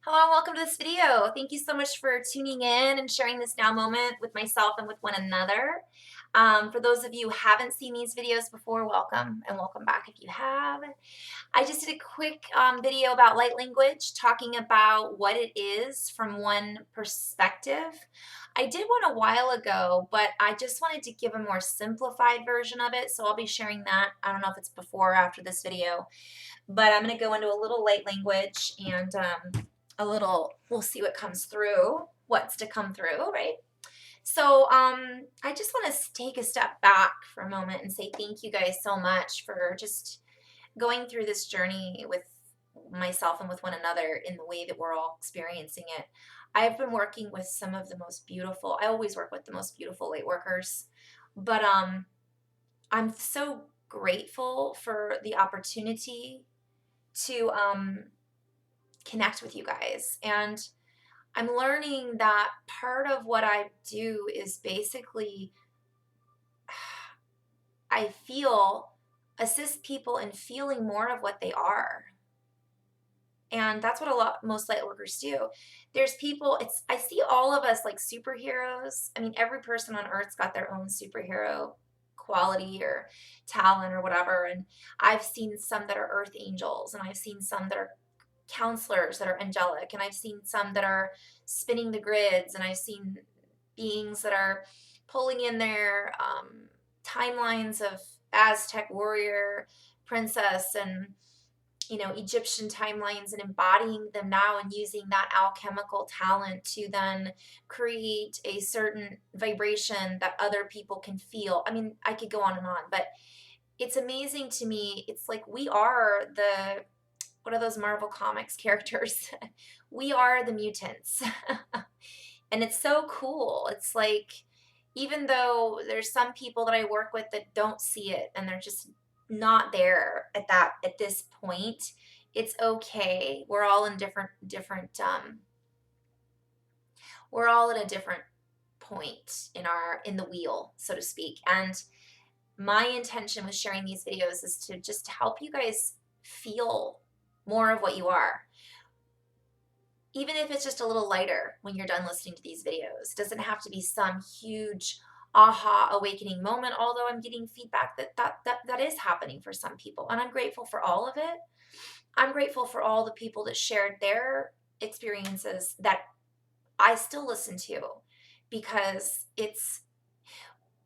Hello and welcome to this video. Thank you so much for tuning in and sharing this now moment with myself and with one another. For those of you who haven't seen these videos before, welcome and welcome back if you have. I just did a quick video about light language, talking about what it is from one perspective. I did one a while ago, but I just wanted to give a more simplified version of it, so I'll be sharing that. I don't know if it's before or after this video, but I'm going to go into a little light language and we'll see what comes through, what's to come through, right? So I just want to take a step back for a moment and say thank you guys so much for just going through this journey with myself and with one another in the way that we're all experiencing it. I've been working with some of the most beautiful, I always work with the most beautiful light workers, but I'm so grateful for the opportunity to connect with you guys. And I'm learning that part of what I do is basically, I feel, assist people in feeling more of what they are. And that's what most light workers do. There's people, I see all of us like superheroes. I mean, every person on earth's got their own superhero quality or talent or whatever. And I've seen some that are earth angels, and I've seen some that are counselors that are angelic, and I've seen some that are spinning the grids, and I've seen beings that are pulling in their timelines of Aztec warrior, princess, and Egyptian timelines, and embodying them now and using that alchemical talent to then create a certain vibration that other people can feel. I mean, I could go on and on, but it's amazing to me. It's like we are the, what are those Marvel Comics characters? We are the mutants. And it's so cool. It's like, even though there's some people that I work with that don't see it and they're just not there at this point, it's okay. We're all in we're all at a different point in the wheel, so to speak. And my intention with sharing these videos is to just help you guys feel more of what you are. Even if it's just a little lighter when you're done listening to these videos. It doesn't have to be some huge aha awakening moment, although I'm getting feedback that is happening for some people, and I'm grateful for all of it. I'm grateful for all the people that shared their experiences that I still listen to, because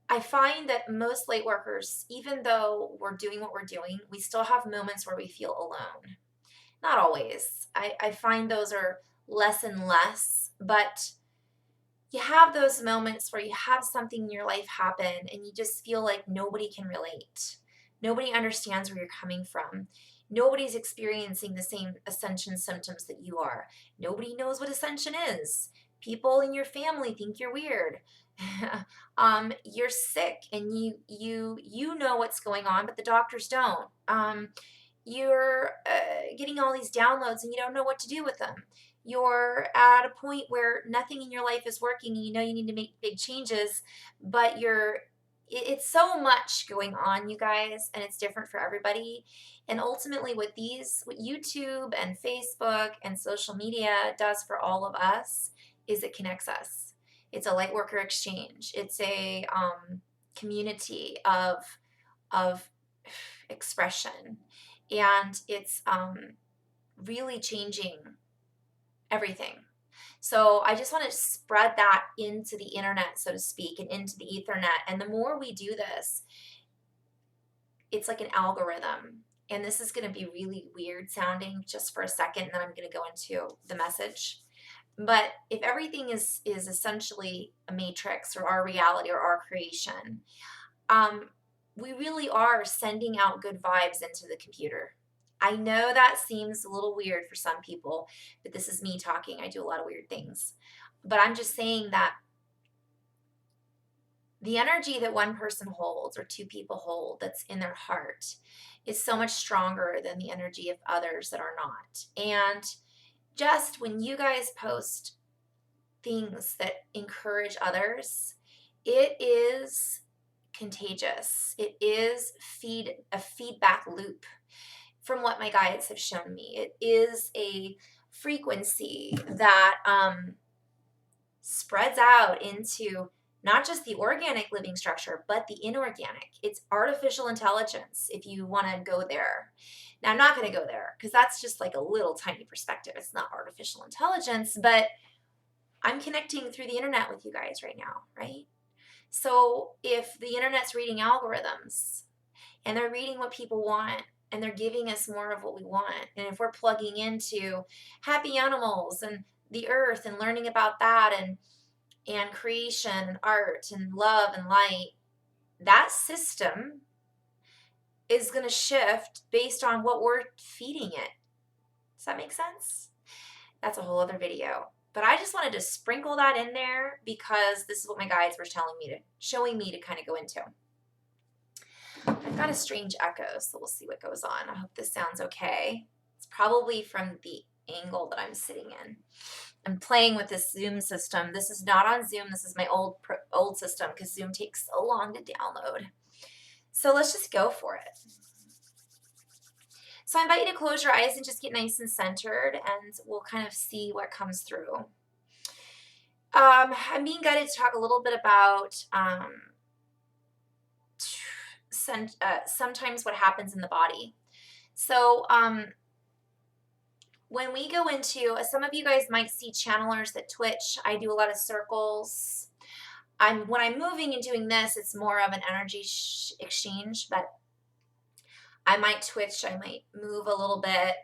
I find that most light workers, even though we're doing what we're doing, we still have moments where we feel alone. Not always. I find those are less and less, but you have those moments where you have something in your life happen and you just feel like nobody can relate. Nobody understands where you're coming from. Nobody's experiencing the same ascension symptoms that you are. Nobody knows what ascension is. People in your family think you're weird. You're sick and you know what's going on, but the doctors don't. You're getting all these downloads and you don't know what to do with them. You're at a point where nothing in your life is working and you know you need to make big changes, but it's so much going on, you guys, and it's different for everybody. And ultimately what YouTube and Facebook and social media does for all of us is it connects us. It's a light worker exchange. It's a community of expression, and it's really changing everything. So I just want to spread that into the internet, so to speak, and into the ethernet. And the more we do this, it's like an algorithm. And this is going to be really weird sounding just for a second, and then I'm going to go into the message. But if everything is essentially a matrix, or our reality, or our creation, we really are sending out good vibes into the computer. I know that seems a little weird for some people, but this is me talking. I do a lot of weird things. But I'm just saying that the energy that one person holds or two people hold that's in their heart is so much stronger than the energy of others that are not. And just when you guys post things that encourage others, it is contagious. It is a feedback loop from what my guides have shown me. It is a frequency that spreads out into not just the organic living structure, but the inorganic. It's artificial intelligence, if you want to go there. Now, I'm not going to go there because that's just like a little tiny perspective. It's not artificial intelligence, but I'm connecting through the internet with you guys right now, right? So if the internet's reading algorithms and they're reading what people want and they're giving us more of what we want, and if we're plugging into happy animals and the earth and learning about that and creation and art and love and light, that system is going to shift based on what we're feeding it. Does that make sense? That's a whole other video. But I just wanted to sprinkle that in there because this is what my guides were showing me to kind of go into. I've got a strange echo, so we'll see what goes on. I hope this sounds okay. It's probably from the angle that I'm sitting in. I'm playing with this Zoom system. This is not on Zoom. This is my old system because Zoom takes so long to download. So let's just go for it. So I invite you to close your eyes and just get nice and centered, and we'll kind of see what comes through. I'm being guided to talk a little bit about sometimes what happens in the body. So when we go into, some of you guys might see channelers that twitch. I do a lot of circles. When I'm moving and doing this, it's more of an energy exchange, but I might twitch, I might move a little bit.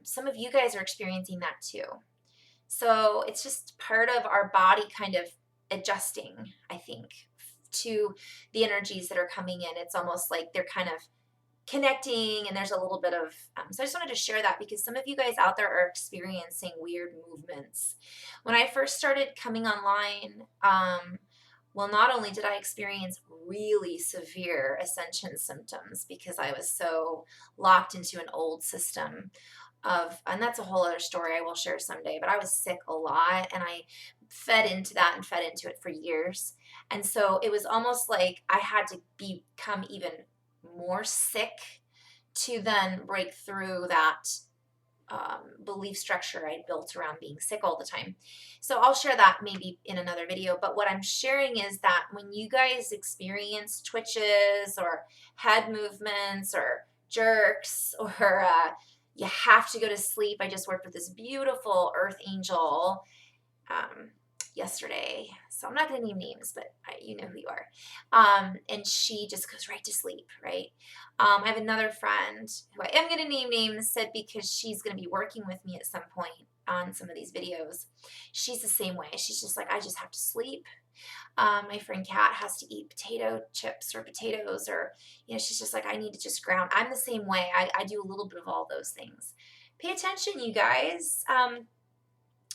Some of you guys are experiencing that too. So it's just part of our body kind of adjusting, I think, to the energies that are coming in. It's almost like they're kind of connecting, and there's a little bit of, so I just wanted to share that because some of you guys out there are experiencing weird movements. When I first started coming online, well, not only did I experience really severe ascension symptoms because I was so locked into an old system and that's a whole other story I will share someday, but I was sick a lot and I fed into that and fed into it for years. And so it was almost like I had to become even more sick to then break through that belief structure I built around being sick all the time. So I'll share that maybe in another video. But what I'm sharing is that when you guys experience twitches or head movements or jerks or you have to go to sleep. I just worked with this beautiful earth angel yesterday. So I'm not going to name names, but you know who you are. And she just goes right to sleep, right? I have another friend who I am going to name names, said because she's going to be working with me at some point on some of these videos. She's the same way. She's just like, I just have to sleep. My friend Kat has to eat potato chips or potatoes, or, you know, she's just like, I need to just ground. I'm the same way. I do a little bit of all those things. Pay attention, you guys.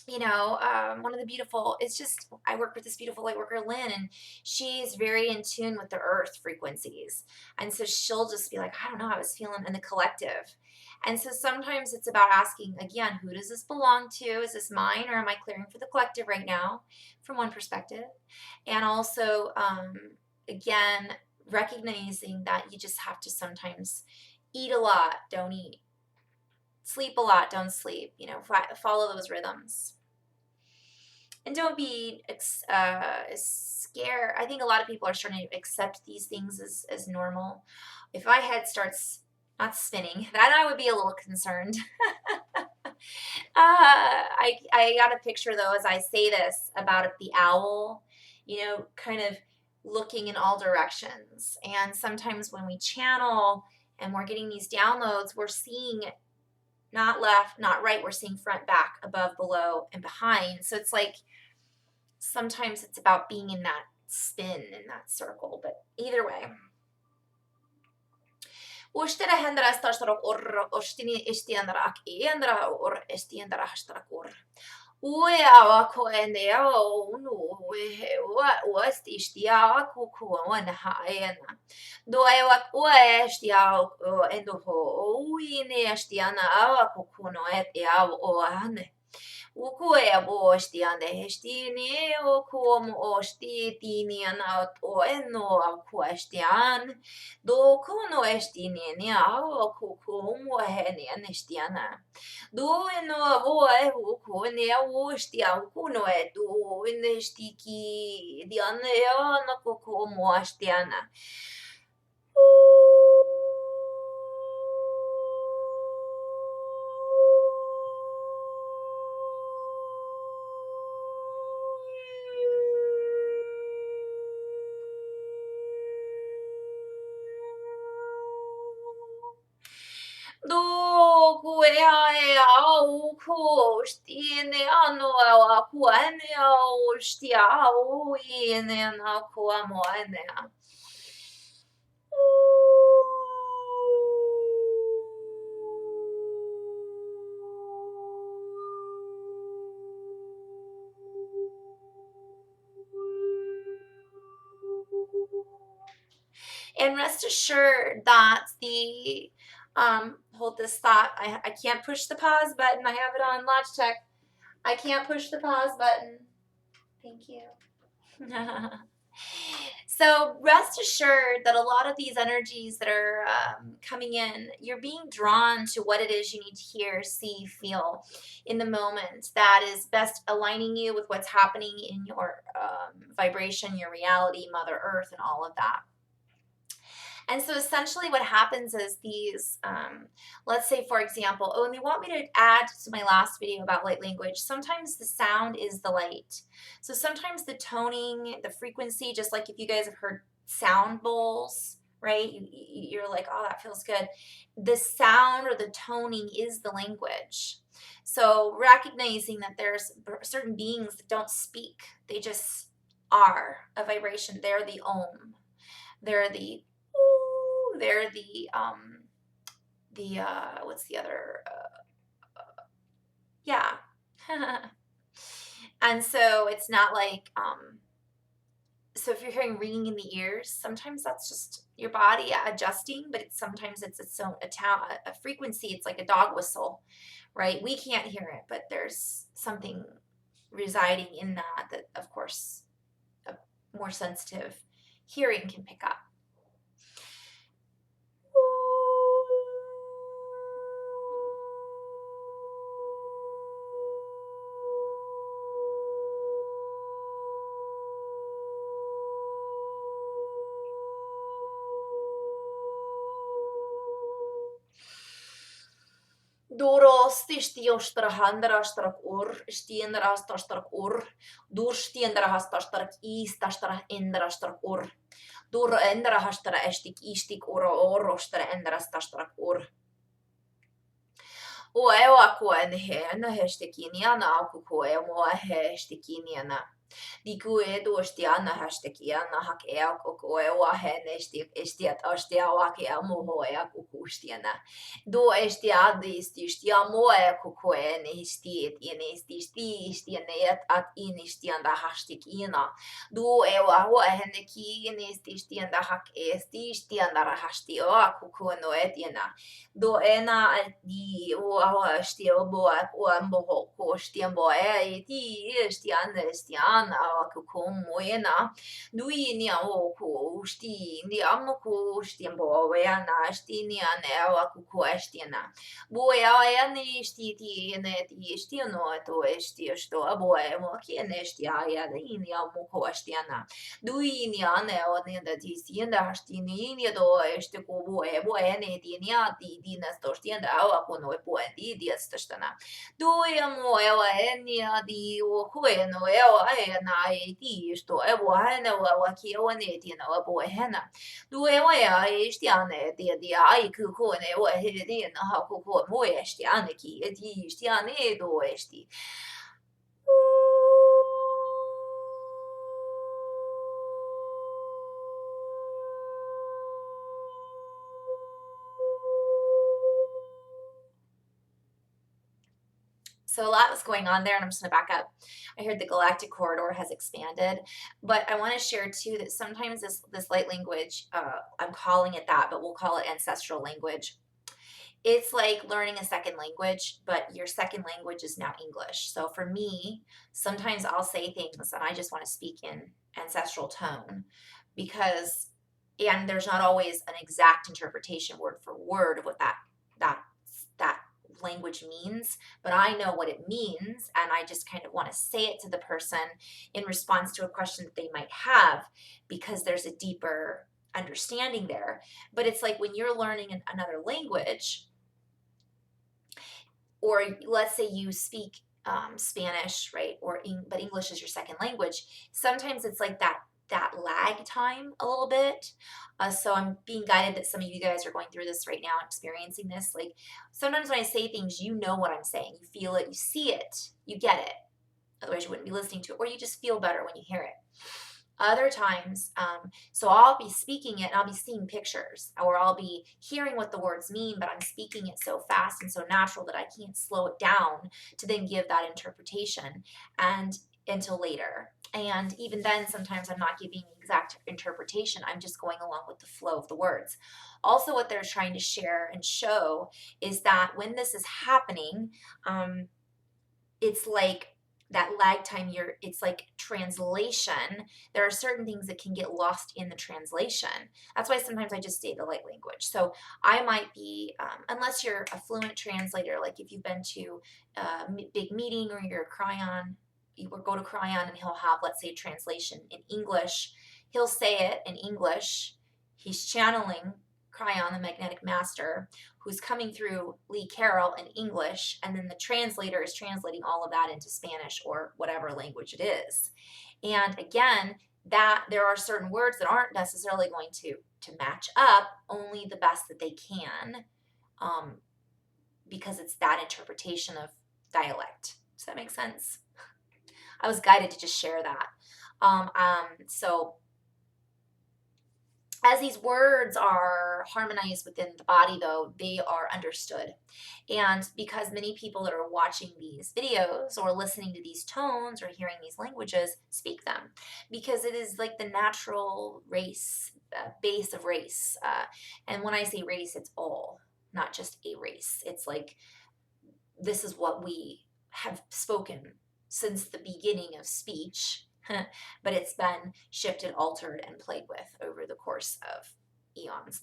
You know, one of the beautiful, it's just, I work with this beautiful light worker, Lynn, and she's very in tune with the earth frequencies. And so she'll just be like, I don't know, I was feeling in the collective. And so sometimes it's about asking, again, who does this belong to? Is this mine, or am I clearing for the collective right now from one perspective? And also, again, recognizing that you just have to sometimes eat a lot, don't eat. Sleep a lot, don't sleep. You know, follow those rhythms. And don't be scared. I think a lot of people are starting to accept these things as normal. If my head starts not spinning, then I would be a little concerned. I got a picture, though, as I say this, about the owl, you know, kind of looking in all directions. And sometimes when we channel and we're getting these downloads, we're seeing not left, not right. We're seeing front, back, above, below, and behind. So it's like sometimes it's about being in that spin, in that circle. But either way. Ukue bosti ande hestini okum osti tini anaut o eno akuestian do kuno estini ni ao kukum heni anestiana do eno o e huku ni osti au kuno e do inestiki diane ana kukum ostiana. Do kuea e au kostine ano a kuane au stia au ine na kua moane. And rest assured that hold this thought. I can't push the pause button. I have it on Logitech. I can't push the pause button. Thank you. So rest assured that a lot of these energies that are coming in, you're being drawn to what it is you need to hear, see, feel in the moment that is best aligning you with what's happening in your vibration, your reality, Mother Earth, and all of that. And so essentially what happens is these, let's say for example, and they want me to add to my last video about light language, sometimes the sound is the light. So sometimes the toning, the frequency, just like if you guys have heard sound bowls, right? You're like, oh, that feels good. The sound or the toning is the language. So recognizing that there's certain beings that don't speak, they just are a vibration. They're the om. They're the they're the what's the other yeah. And so it's not like so if you're hearing ringing in the ears, sometimes that's just your body adjusting, but sometimes it's its own a frequency. It's like a dog whistle, right? We can't hear it, but there's something residing in that of course a more sensitive hearing can pick up. Doros stiostra ur, stienrastastra ur, dur stienrastastra istastra endrastra ur, dur endrastra estik istik orostra endrastastra ur. O ewa ko en hestekiniana akuko emo hestekiniana. Diku edu stiana hashtakiana hak ea koko ewa hen estiat astia wake amoho ea kukustiana. Do estia distia moe koko en estiet in stistiane at in stianda hashtikina. Do ewa ho hen ki in stistianda hak stistianda hastio kuko no etiana. Do ena di o stio boa o amboho ko stiambo e ti stiana ko moena dui ni o ko sti ni amo ko stiambo e ana sti ni ane o ko stiana bo e ni sti ti ne ti stiano to sto abo e mo ki ne stia ya ni amo ko stiana dui ni ane o ne da ti stianda sti ni do este ko bo e ne ti ni di na sto stianda o ko no po di stana do mo e ni di o ko no e na ti sto e wo hana wa ki o ne ti na bo hana do e wa e stiane di ai ku ko ne o he di na ha ko mo e stiane ki e di stiane do esti. So a lot was going on there, and I'm just going to back up. I heard the galactic corridor has expanded, but I want to share too that sometimes this light language, I'm calling it that, but we'll call it ancestral language. It's like learning a second language, but your second language is now English. So for me, sometimes I'll say things and I just want to speak in ancestral tone because, and there's not always an exact interpretation word for word of what that that language means, but I know what it means and I just kind of want to say it to the person in response to a question that they might have because there's a deeper understanding there. But it's like when you're learning another language, or let's say you speak Spanish, right? But English is your second language. Sometimes it's like that lag time a little bit. So I'm being guided that some of you guys are going through this right now, experiencing this. Like sometimes when I say things, you know what I'm saying. You feel it, you see it, you get it. Otherwise, you wouldn't be listening to it, or you just feel better when you hear it. Other times, so I'll be speaking it and I'll be seeing pictures, or I'll be hearing what the words mean, but I'm speaking it so fast and so natural that I can't slow it down to then give that interpretation and until later. And even then, sometimes I'm not giving exact interpretation. I'm just going along with the flow of the words. Also, what they're trying to share and show is that when this is happening, it's like that lag time, it's like translation. There are certain things that can get lost in the translation. That's why sometimes I just say the light language. So I might be, unless you're a fluent translator, like if you've been to a big meeting or you're a cryon, you would go to cryon and he'll have, let's say, a translation in English. He'll say it in English. He's channeling Cryon, the magnetic master, who's coming through Lee Carroll in English, and then the translator is translating all of that into Spanish or whatever language it is. And again, that there are certain words that aren't necessarily going to match up, only the best that they can, because it's that interpretation of dialect. Does that make sense? I was guided to just share that. So as these words are harmonized within the body, though, they are understood. And because many people that are watching these videos or listening to these tones or hearing these languages speak them, because it is like the natural race, base of race. And when I say race, it's all, not just a race. It's like this is what we have spoken since the beginning of speech. But it's been shifted, altered, and played with over the course of eons.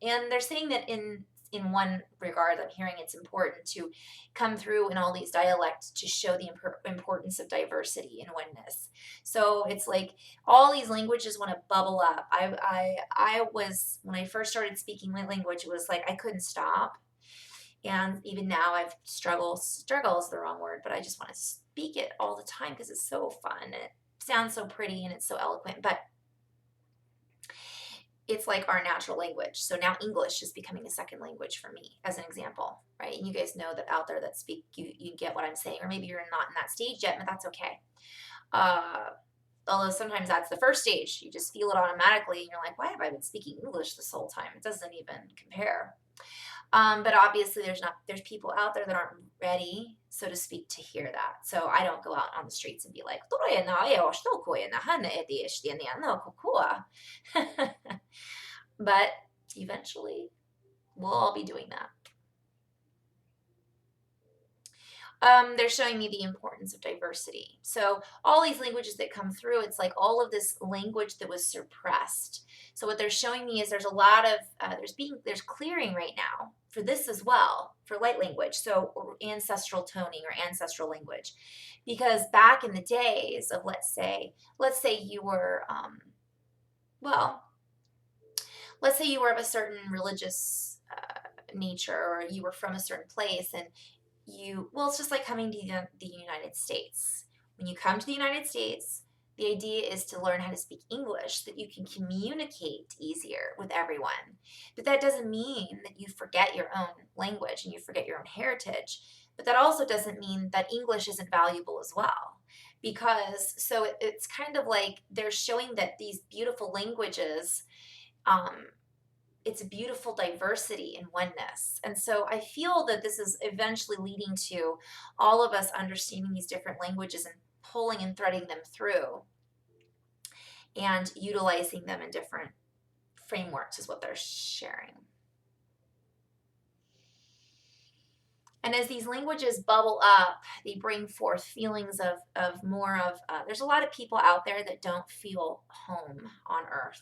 And they're saying that in one regard, I'm hearing it's important to come through in all these dialects to show the importance of diversity and oneness. So it's like all these languages want to bubble up. I was, when I first started speaking my language, it was like I couldn't stop. And even now I've struggle is the wrong word, but I just want to speak it all the time because it's so fun and it sounds so pretty and it's so eloquent. But it's like our natural language. So now English is becoming a second language for me, as an example, right? And you guys know that out there that speak, you get what I'm saying, or maybe you're not in that stage yet, but that's okay. Although sometimes that's the first stage. You just feel it automatically and you're like, why have I been speaking English this whole time? It doesn't even compare. But obviously there's people out there that aren't ready, so to speak, to hear that. So I don't go out on the streets and be like, but eventually we'll all be doing that. They're showing me the importance of diversity. So all these languages that come through, it's like all of this language that was suppressed. So what they're showing me is there's a lot of, there's clearing right now for this as well, for light language. So ancestral toning or ancestral language. Because back in the days of, let's say you were, let's say you were of a certain religious nature, or you were from a certain place, and it's just like coming to the United States. When you come to the United States, the idea is to learn how to speak English so that you can communicate easier with everyone. But that doesn't mean that you forget your own language and you forget your own heritage. But that also doesn't mean that English isn't valuable as well. Because it's kind of like they're showing that these beautiful languages, um, it's a beautiful diversity and oneness. And so I feel that this is eventually leading to all of us understanding these different languages and pulling and threading them through and utilizing them in different frameworks is what they're sharing. And as these languages bubble up, they bring forth feelings of more of, there's a lot of people out there that don't feel home on earth.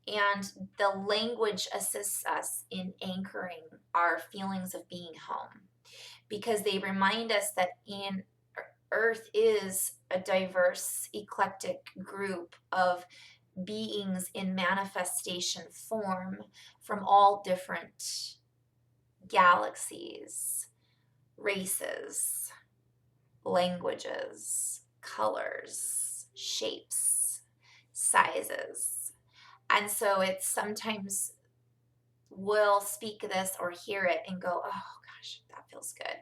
And the language assists us in anchoring our feelings of being home because they remind us that Earth is a diverse, eclectic group of beings in manifestation form from all different galaxies, races, languages, colors, shapes, sizes. And so it's sometimes we'll speak this or hear it and go, oh gosh, that feels good.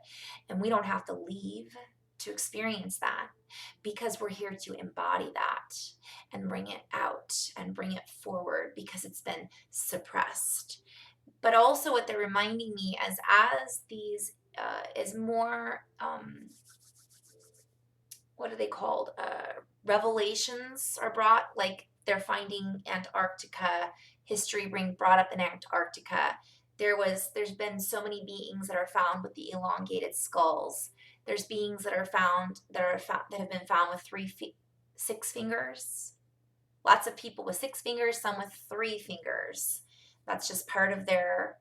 And we don't have to leave to experience that because we're here to embody that and bring it out and bring it forward because it's been suppressed. But also what they're reminding me as these is more what are they called? Revelations are brought, like they're finding Antarctica, history being brought up in Antarctica. There's been so many beings that are found with the elongated skulls. There's beings that are found that have been found with 6 fingers. Lots of people with 6 fingers, some with 3 fingers. That's just part of their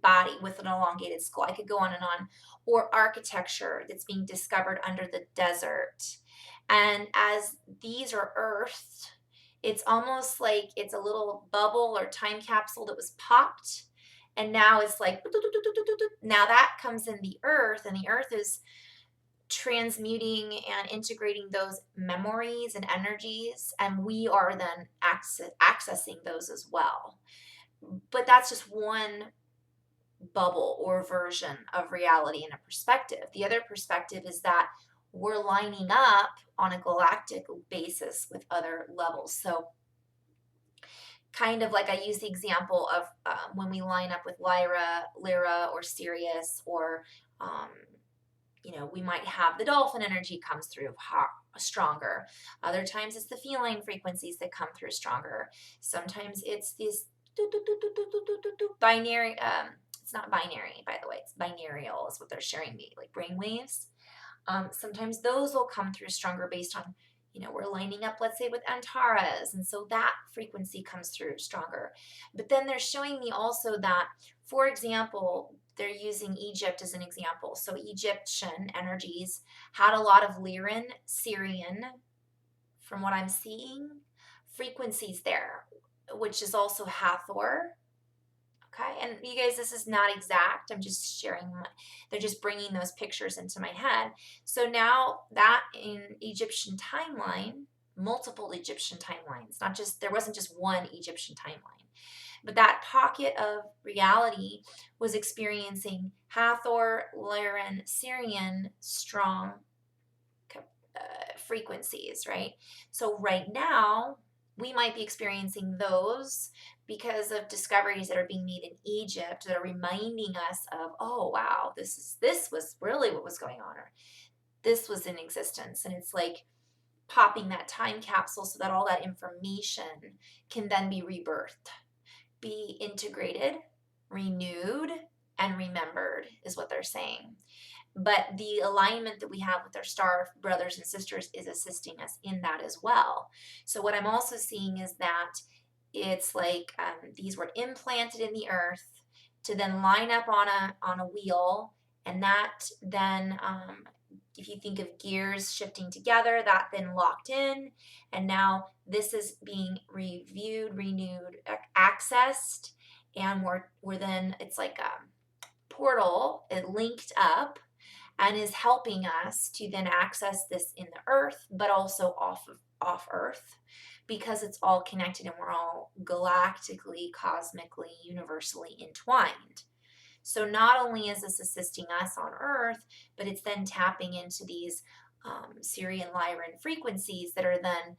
body with an elongated skull. I could go on and on. Or architecture that's being discovered under the desert. And as these are earthed, it's almost like it's a little bubble or time capsule that was popped. And now it's like, now that comes in the earth, and the earth is transmuting and integrating those memories and energies. And we are then accessing those as well. But that's just one bubble or version of reality and a perspective. The other perspective is that we're lining up on a galactic basis with other levels. So kind of like I use the example of when we line up with Lyra, or Sirius, or we might have the dolphin energy comes through stronger. Other times it's the feline frequencies that come through stronger. Sometimes it's these binary. It's not binary, by the way. It's binarial is what they're sharing me, like brain waves. Sometimes those will come through stronger based on, we're lining up, let's say, with Antares. And so that frequency comes through stronger. But then they're showing me also that, for example, they're using Egypt as an example. So Egyptian energies had a lot of Lyran, Syrian, from what I'm seeing, frequencies there, which is also Hathor. Okay, and you guys, this is not exact. I'm just sharing. They're just bringing those pictures into my head. So now that in Egyptian timeline, multiple Egyptian timelines, there wasn't just one Egyptian timeline, but that pocket of reality was experiencing Hathor, Lyran, Syrian strong frequencies, right? So right now, we might be experiencing those because of discoveries that are being made in Egypt that are reminding us of, oh wow, this was really what was going on, or this was in existence. And it's like popping that time capsule so that all that information can then be rebirthed, be integrated, renewed, and remembered, is what they're saying. But the alignment that we have with our star brothers and sisters is assisting us in that as well. So what I'm also seeing is that it's like these were implanted in the earth to then line up on a wheel, and that then if you think of gears shifting together, that then locked in, and now this is being reviewed, renewed, accessed, and we're then, it's like a portal, it linked up and is helping us to then access this in the earth, but also off earth, because it's all connected and we're all galactically, cosmically, universally entwined. So not only is this assisting us on Earth, but it's then tapping into these Syrian Lyran frequencies that are then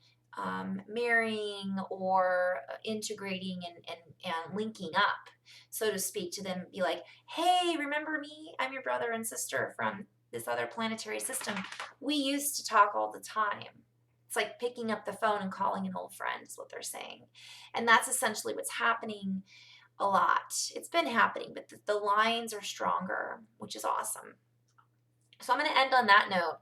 marrying or integrating and linking up, so to speak, to then be like, hey, remember me? I'm your brother and sister from this other planetary system. We used to talk all the time. It's like picking up the phone and calling an old friend, is what they're saying. And that's essentially what's happening a lot. It's been happening, but the lines are stronger, which is awesome. So I'm going to end on that note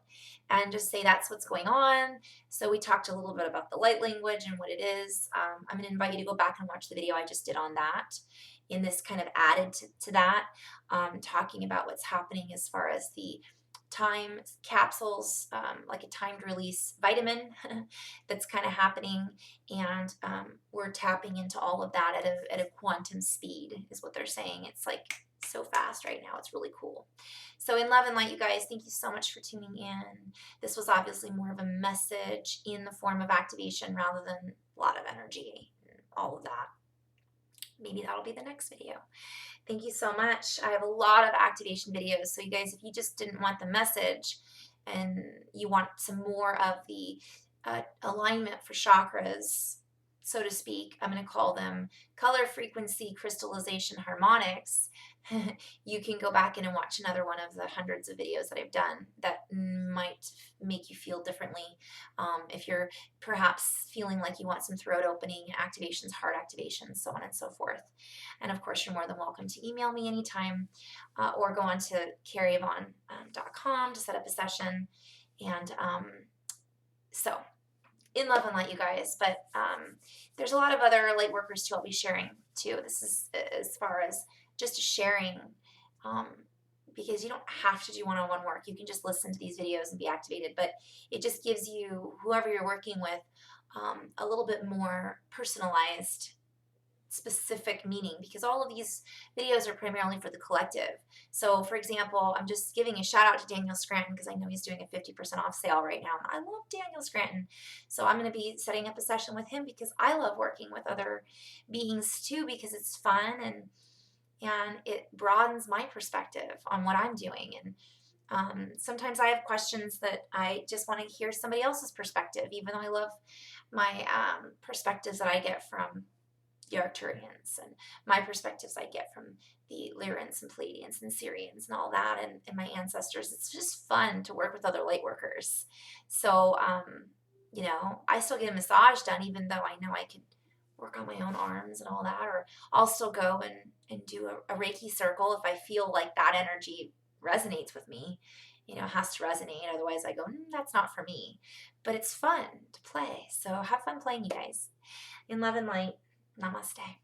and just say that's what's going on. So we talked a little bit about the light language and what it is. I'm going to invite you to go back and watch the video I just did on that. In this kind of added to that, talking about what's happening as far as the time capsules, like a timed release vitamin that's kind of happening, and we're tapping into all of that at a quantum speed, is what they're saying. It's like so fast right now. It's really cool. So in love and light, you guys, thank you so much for tuning in. This was obviously more of a message in the form of activation rather than a lot of energy and all of that. Maybe that'll be the next video. Thank you so much. I have a lot of activation videos. So you guys, if you just didn't want the message and you want some more of the alignment for chakras, so to speak, I'm going to call them color frequency crystallization harmonics. You can go back in and watch another one of the hundreds of videos that I've done that might make you feel differently. If you're perhaps feeling like you want some throat opening activations, heart activations, so on and so forth. And of course, you're more than welcome to email me anytime or go on to carrieyvonne.com to set up a session. And so in love and light, you guys. But there's a lot of other light workers too I'll be sharing too. This is as far as just sharing, because you don't have to do one-on-one work. You can just listen to these videos and be activated, but it just gives you, whoever you're working with, a little bit more personalized, specific meaning, because all of these videos are primarily for the collective. So for example, I'm just giving a shout out to Daniel Scranton because I know he's doing a 50% off sale right now. I love Daniel Scranton. So I'm going to be setting up a session with him because I love working with other beings too, because it's fun and it broadens my perspective on what I'm doing. And sometimes I have questions that I just want to hear somebody else's perspective, even though I love my perspectives that I get from the Arcturians and my perspectives I get from the Lyrans and Pleiadians and Syrians and all that, and my ancestors. It's just fun to work with other light workers. So, you know, I still get a massage done, even though I know I could work on my own arms and all that, or I'll still go and do a Reiki circle if I feel like that energy resonates with me. You know, it has to resonate. Otherwise I go, that's not for me. But it's fun to play. So have fun playing, you guys. In love and light, namaste.